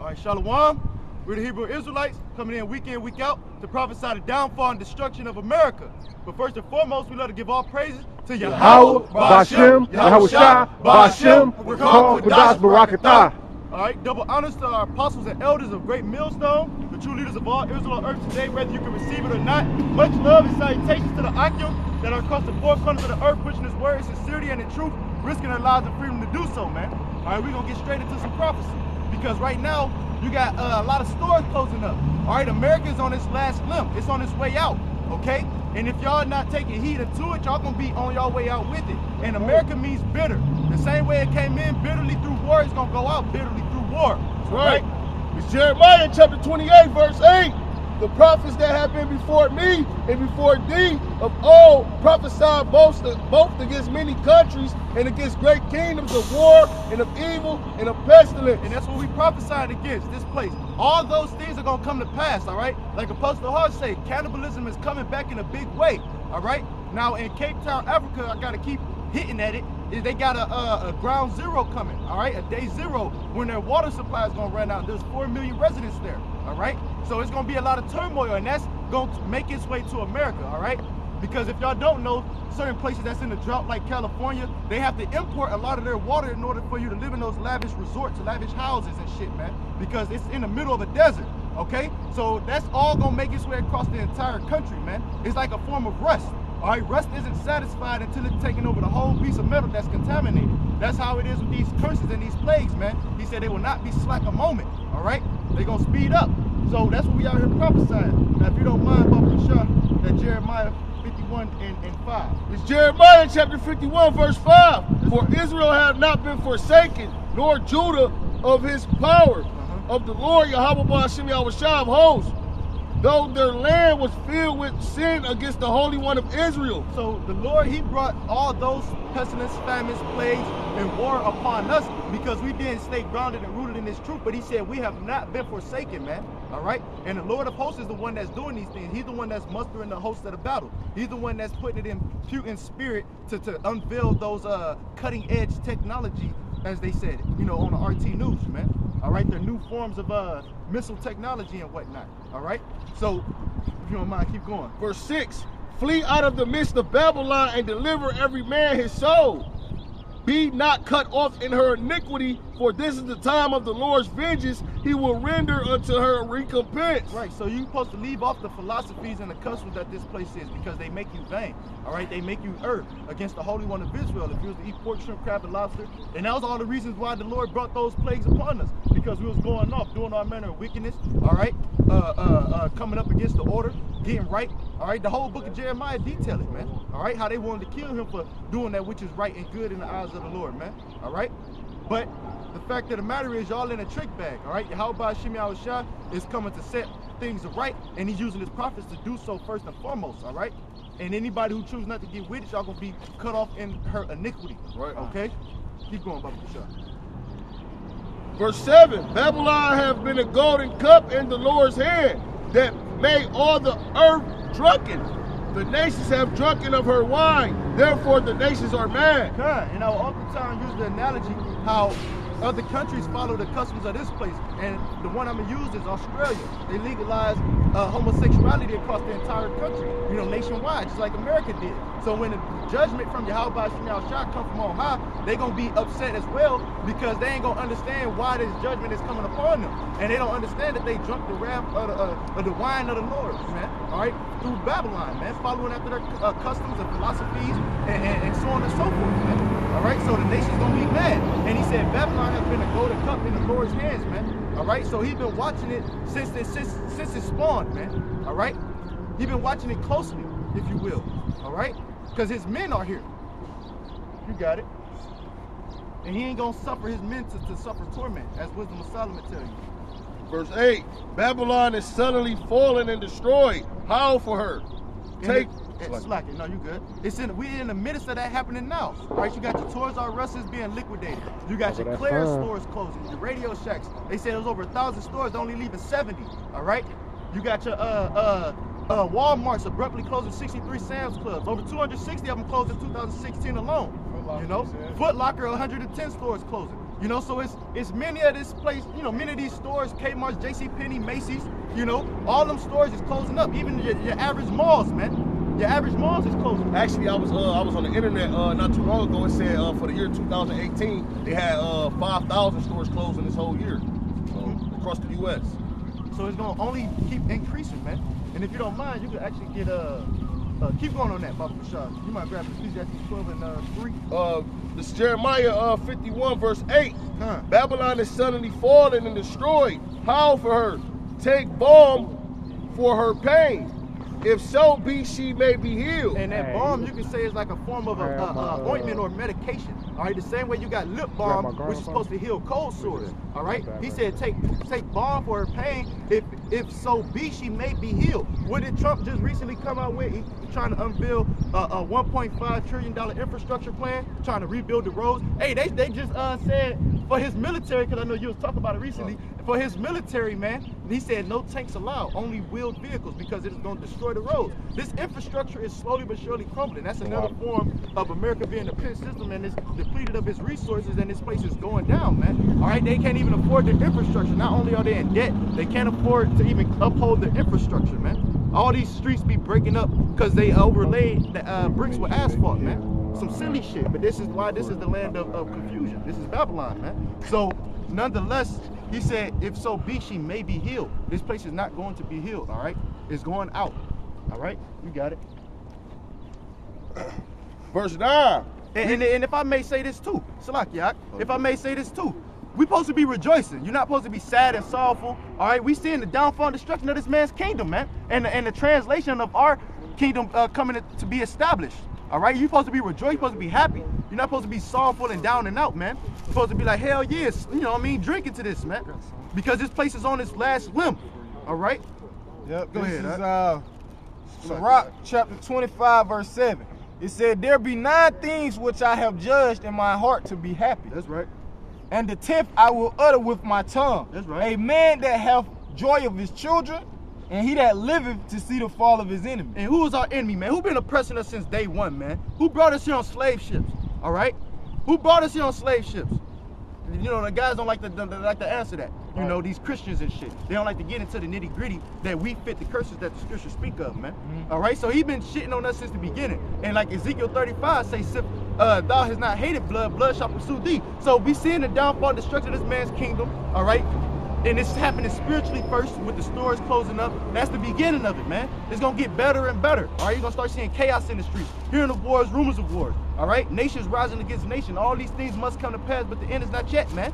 All right, Shalom. We're the Hebrew Israelites coming in, week week out to prophesy the downfall and destruction of America. But first and foremost, we love to give all praises to Yahweh, Ba'ashem, Yahweh, Ba'ashem, Rakam, Kodash, Barakatah. All right, double honors to our apostles and elders of Great Millstone, the true leaders of all Israel on earth today, whether you can receive it or not. Much love and salutations to the Akim that are across the four corners of the earth, pushing his word in sincerity and in truth, risking their lives and freedom to do so, man. All right, we're going to get straight into some prophecy. Because right now, you got a lot of stores closing up. All right, America's on its last limb. It's on its way out, okay? And if y'all not taking heed to it, y'all gonna be on your way out with it. And America means bitter. The same way it came in bitterly through war, it's gonna go out bitterly through war. That's right. It's Jeremiah chapter 28, verse 8. The prophets that have been before me and before thee of old prophesied both against many countries and against great kingdoms of war and of evil and of pestilence. And that's what we prophesied against, this place. All those things are going to come to pass, all right? Like Apostle Hart say, cannibalism is coming back in a big way, all right? Now in Cape Town, Africa, I got to keep hitting at it, is they got a ground zero coming, all right? A day zero when their water supply is going to run out. There's 4 million residents there, all right? So it's going to be a lot of turmoil, and that's going to make its way to America, all right? Because if y'all don't know, certain places that's in the drought like California, they have to import a lot of their water in order for you to live in those lavish resorts, lavish houses and shit, man, because it's in the middle of a desert, okay? So that's all going to make its way across the entire country, man. It's like a form of rust. All right, rust isn't satisfied until it's taken over the whole piece of metal that's contaminated. That's how it is with these curses and these plagues, man. He said they will not be slack a moment, all right? They're going to speed up. So that's what we out here prophesying. Now, if you don't mind, Baba Shah, that Jeremiah 51 and 5. It's Jeremiah chapter 51, verse 5. For Israel had not been forsaken, nor Judah of his power, of the Lord Yahweh Ba'ashem Yahweh Shah of hosts, though their land was filled with sin against the Holy One of Israel. So the Lord, he brought all those pestilence, famines, plagues, and war upon us because we didn't stay grounded and rooted in this truth. But he said we have not been forsaken, man. All right? And the Lord of hosts is the one that's doing these things. He's the one that's mustering the hosts of the battle. He's the one that's putting it in Putin's spirit to unveil those cutting edge technology, as they said, you know, on the RT News, man. All right? They're new forms of missile technology and whatnot. All right? So, if you don't mind, keep going. Verse 6, flee out of the midst of Babylon and deliver every man his soul. Be not cut off in her iniquity, for this is the time of the Lord's vengeance. He will render unto her recompense. Right, so you're supposed to leave off the philosophies and the customs that this place is because they make you vain. All right, they make you err against the Holy One of Israel. If you was to eat pork, shrimp, crab, and lobster, and that was all the reasons why the Lord brought those plagues upon us, because we was going off, doing all manner of wickedness, all right, coming up against the order, getting right. All right, the whole book of Jeremiah detail it, man. All right, how they wanted to kill him for doing that which is right and good in the eyes of the Lord, man. All right, but the fact of the matter is y'all in a trick bag, all right? Yahweh Ba'ashem Yahweh Shah is coming to set things right, and he's using his prophets to do so first and foremost, all right? And anybody who chooses not to get with it, y'all gonna be cut off in her iniquity, right? Okay? Keep going, Baba Shah. Verse 7, Babylon hath been a golden cup in the Lord's hand, that made all the earth drunken. The nations have drunken of her wine, therefore the nations are mad. And I will oftentimes use the analogy how other countries follow the customs of this place, and the one I'm gonna use is Australia. They legalized homosexuality across the entire country, you know, nationwide, just like America did. So when the judgment from Yahweh Ba'ashem Yahweh Shah come from on high, they gonna be upset as well because they ain't gonna understand why this judgment is coming upon them, and they don't understand that they drunk the wrath of the wine of the Lord, man. All right, through Babylon, man, following after their customs and philosophies and so on and so forth, man. All right, so the nation's gonna be mad, and he said Babylon has been a golden cup in the Lord's hands, man. All right, so he's been watching it since it spawned, man. All right, he's been watching it closely, if you will. All right, because his men are here. You got it. And he ain't gonna suffer his men to suffer torment, as Wisdom of Solomon tell you. Verse 8, Babylon is suddenly fallen and destroyed. Howl for her. Take. Slacking. No, you good. We're in the midst of that happening now. Right? You got your Toys R Us being liquidated. You got your Claire's stores closing. Your Radio Shacks. They said it was over 1,000 stores, only leaving 70. All right. You got your Walmart's abruptly closing 63 Sam's Clubs. Over 260 of them closed in 2016 alone. You know, Foot Locker 110 stores closing. You know, so it's many of this place, you know, many of these stores, Kmart's, JCPenney, Macy's, you know, all them stores is closing up. Even your average malls, man. Your average malls is closing. Actually, I was on the internet not too long ago. It said for the year 2018, they had 5,000 stores closed in this whole year across the U.S. So it's gonna only keep increasing, man. And if you don't mind, you could actually get keep going on that, prophecied. You might grab Ecclesiastes 12 and 3. This is Jeremiah 51 verse 8. Babylon is suddenly fallen and destroyed. Howl for her. Take balm for her pain. If so be she may be healed. And that balm, you can say, is like a form of a ointment or medication. All right, the same way you got lip balm, which is supposed to heal cold sores. All right, he said take balm for her pain. If so be she may be healed. What did Trump just recently come out with? He's trying to unveil a $1.5 trillion infrastructure plan, trying to rebuild the roads. Hey, they just said for his military, because I know you was talking about it recently. For his military, man, he said no tanks allowed, only wheeled vehicles, because it is going to destroy the roads. This infrastructure is slowly but surely crumbling. That's another form of America being a pit system, and it's depleted of its resources, and this place is going down, man. All right, they can't even afford the infrastructure. Not only are they in debt, they can't afford to even uphold the infrastructure, man. All these streets be breaking up because they overlaid the bricks with asphalt, man. Some silly shit, but this is why this is the land of confusion. This is Babylon, man. So nonetheless, he said, if so be she may be healed. This place is not going to be healed, all right? It's going out, all right? You got it. Verse 9. And if I may say this too, Salakiak, if I may say this too, we're supposed to be rejoicing. You're not supposed to be sad and sorrowful, all right? We seeing the downfall and destruction of this man's kingdom, man, and the translation of our kingdom coming to be established. All right, you're supposed to be rejoicing, you're supposed to be happy. You're not supposed to be sorrowful and down and out, man. You're supposed to be like, hell yes, you know what I mean, drinking to this, man. Because this place is on its last limb, all right? Yep, Go ahead. This is Sirach chapter 25, verse 7. It said, there be 9 things which I have judged in my heart to be happy. That's right. And the 10th I will utter with my tongue. That's right. A man that hath joy of his children, and he that liveth to see the fall of his enemy. And who is our enemy, man? Who been oppressing us since day one, man? Who brought us here on slave ships, all right? Who brought us here on slave ships? You know, the guys don't like to answer that. You know, these Christians and shit. They don't like to get into the nitty gritty that we fit the curses that the scriptures speak of, man. All right, so he been shitting on us since the beginning. And like Ezekiel 35 say, thou hast not hated blood, blood shall pursue thee. So we seeing the downfall and destruction of this man's kingdom, all right? And it's happening spiritually first with the stores closing up. That's the beginning of it, man. It's gonna get better and better. All right, you're gonna start seeing chaos in the streets, hearing of wars, rumors of wars. All right, nations rising against nation. All these things must come to pass, but the end is not yet, man.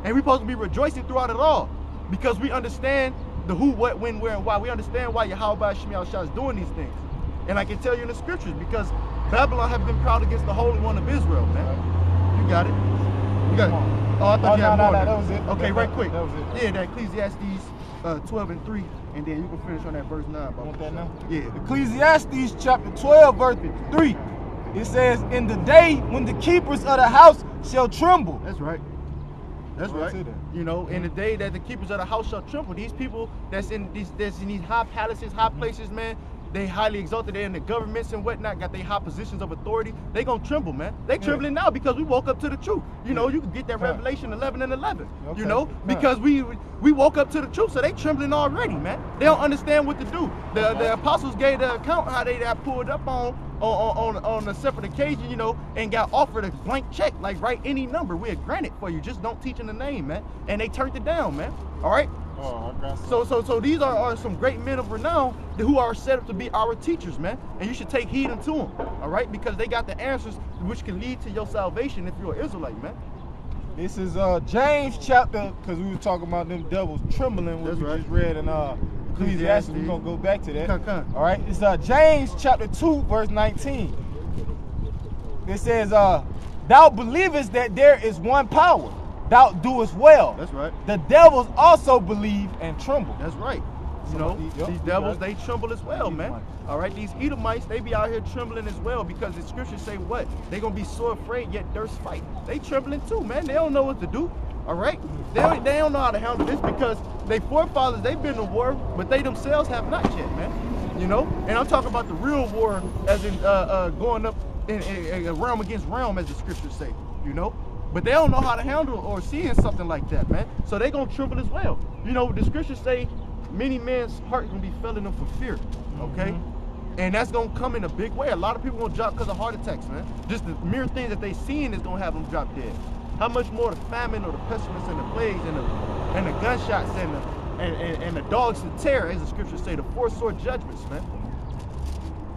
And we're supposed to be rejoicing throughout it all because we understand the who, what, when, where, and why. We understand why Yahweh Shemiah is doing these things. And I can tell you in the scriptures because Babylon have been proud against the Holy One of Israel, man. You got it. You got it. Oh, I thought you had more. That was it. Okay, right quick. That was it. Yeah, that Ecclesiastes 12 and 3, and then you can finish on that verse 9. Want that now? Yeah. Ecclesiastes chapter 12, verse 3. It says, in the day when the keepers of the house shall tremble. That's right. That's right. You know, in the day that the keepers of the house shall tremble, these people that's in these high palaces, high places, man, they highly exalted, they're in the governments and whatnot, got their high positions of authority, they gonna tremble, man. They trembling now because we woke up to the truth. You know, you can get that Revelation 11 and 11, you know, because we woke up to the truth, so they trembling already, man. They don't understand what to do. The apostles gave the account how they got pulled up on a separate occasion, you know, and got offered a blank check, like write any number, we'll grant it for you, just don't teach in the name, man. And they turned it down, man. All right. So these are some great men of renown who are set up to be our teachers, man. And you should take heed unto them, all right? Because they got the answers which can lead to your salvation if you're an Israelite, man. This is James chapter, because we were talking about them devils trembling, which we just read in Ecclesiastes. We're going to go back to that. All right, it's James chapter 2, verse 19. It says, thou believest that there is one power. Thou doest well. That's right. The devils also believe and tremble. That's right. You know, these devils, they tremble as well, man. All right, these Edomites, they be out here trembling as well because the scriptures say what? They gonna be so afraid yet durst fight. They trembling too, man. They don't know what to do. All right, they don't know how to handle this because they forefathers, they've been to war, but they themselves have not yet, man. You know, and I'm talking about the real war, as in going up in realm against realm, as the scriptures say. You know. But they don't know how to handle or seeing something like that, man. So they gonna tremble as well. You know, the scriptures say many men's heart gonna be failing them for fear, okay? And that's gonna come in a big way. A lot of people gonna drop because of heart attacks, man. Just the mere things that they seeing is gonna have them drop dead. How much more the famine or the pestilence and the plagues and the gunshots and the dogs to tear, as the scriptures say, the four sword judgments, man.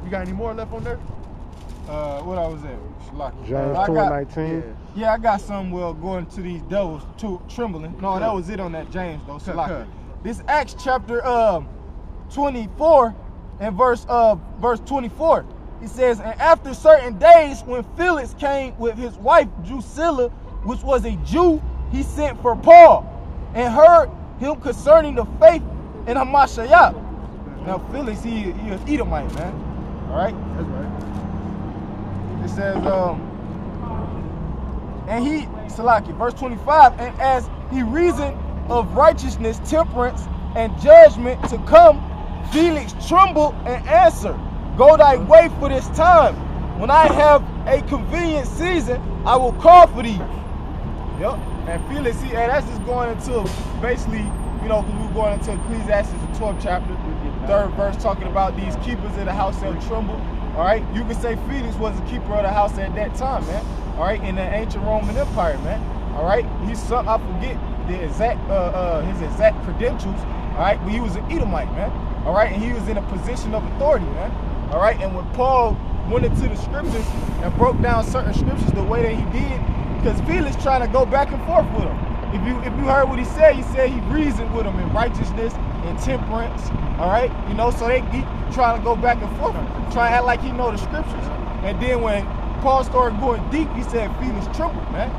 You got any more left on there? What I was at? James 2:19. Yeah, I got some. Well, going to these devils trembling. No, that was it on that James though. Salaki. This Acts chapter 24 and verse 24. He says, and after certain days, when Felix came with his wife Drusilla, which was a Jew, he sent for Paul and heard him concerning the faith in Hamashiach. Now Felix, he an Edomite, man. All right, that's right. It says, and he, Salaki, verse 25, and as he reasoned of righteousness, temperance, and judgment to come, Felix trembled and answered, go thy way for this time. When I have a convenient season, I will call for thee. Yep. And Felix, and that's just going into basically, you know, because we're going into Ecclesiastes, the 12th chapter, 3rd verse, talking about these keepers of the house that tremble. All right, you could say Felix was the keeper of the house at that time, man. All right, in the ancient Roman Empire, man. All right, he's some, I forget the exact his exact credentials. All right, but he was an Edomite, man. All right, and he was in a position of authority, man. All right, and when Paul went into the scriptures and broke down certain scriptures the way that he did, because Felix trying to go back and forth with him. If you heard what he said he reasoned with him in righteousness and temperance. All right, you know, so he trying to go back and forth, trying to act like he know the scriptures. And then when Paul started going deep, he said Felix trembled, man.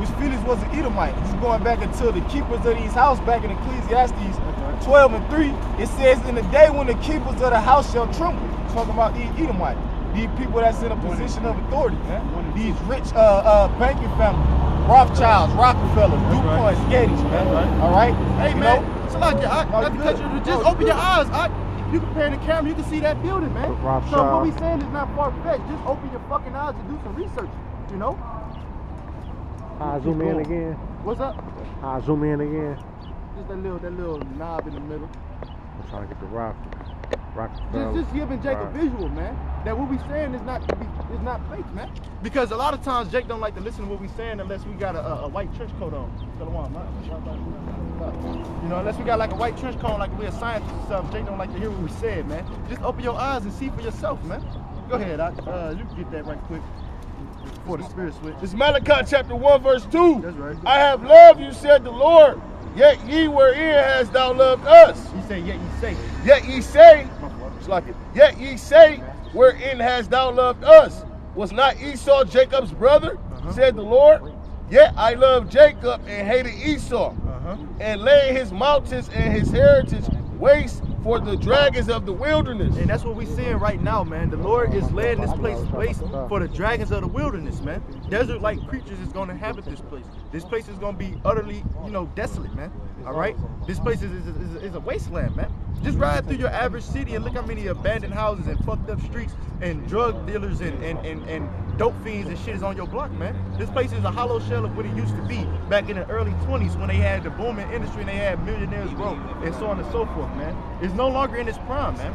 Which Felix was an Edomite. He's going back until the keepers of these houses back in Ecclesiastes 12 and 3. It says, in the day when the keepers of the house shall tremble. Talking about these Edomites. These people that's in a position of authority, man. These rich banking families. Rothschilds, Rockefeller, DuPont, Gettys, man. All right? Hey, man. It's like, just open your eyes. You compare the camera, you can see that building, man. So what we saying is not far-fetched. Just open your fucking eyes and do some research, you know? I zoom in again. What's up? I zoom in again. Just that little knob in the middle. I'm trying to get the rock. Just giving Jake a visual, man. That what we saying is not fake, man. Because a lot of times Jake don't like to listen to what we saying unless we got a white trench coat on. You know, unless we got like a white trench coat, like we're a scientist or something. Jake don't like to hear what we said, man. Just open your eyes and see for yourself, man. Go ahead, you can get that right quick. For the spirit switch. It's Malachi chapter 1 verse 2. That's right. I have loved you, said the Lord, yet ye wherein hast thou loved us. He said, yet ye say. Yet ye say, it's like it. Yet ye say, wherein hast thou loved us? Was not Esau Jacob's brother, said the Lord? Yet I loved Jacob and hated Esau, and laid his mountains and his heritage waste for the dragons of the wilderness. And that's what we're seeing right now, man. The Lord is laying this place waste for the dragons of the wilderness, man. Desert-like creatures is going to inhabit this place. This place is going to be utterly, you know, desolate, man. All right? This place is a wasteland, man. Just ride through your average city and look how many abandoned houses and fucked up streets and drug dealers and dope fiends and shit is on your block, man. This place is a hollow shell of what it used to be back in the early 20s when they had the booming industry and they had millionaires grow and so on and so forth, man. It's no longer in its prime, man.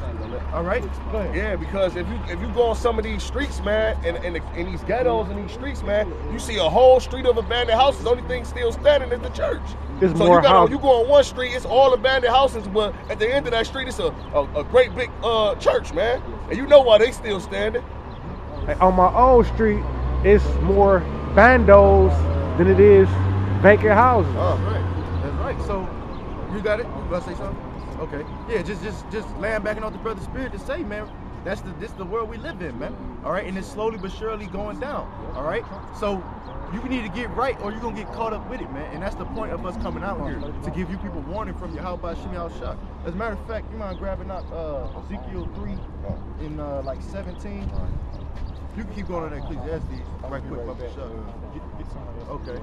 All right? Go ahead. Yeah, because if you go on some of these streets, man, and these ghettos and these streets, man, you see a whole street of abandoned houses. The only thing still standing is the church. It's so more you go on one street, it's all abandoned houses, but at the end of that street, it's a great big church, man. And you know why they still standing. Like on my own street, it's more bandos than it is vacant houses. Oh, right. That's right. So, you got it? You about to say something? Okay. Yeah, just laying back on the brother's spirit to say, man, this the world we live in, man. All right, and it's slowly but surely going down. All right, so you can either get right or you're gonna get caught up with it, man. And that's the point of us coming out here, to give you people warning from your how about Shimmy al Shah. As a matter of fact, you mind grabbing up Ezekiel 3 in like 17. You can keep going on that Ecclesiastes right quick, my bad. Okay.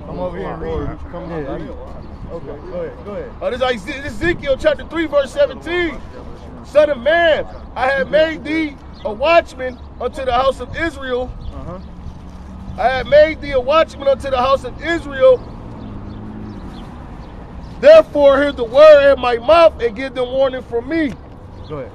I'm over here and read. Come on. Okay, go ahead. This is Ezekiel chapter 3 verse 17. Son of man, I have made thee a watchman unto the house of Israel. I have made thee a watchman unto the house of Israel. Therefore hear the word in my mouth and give them warning from me. Go ahead.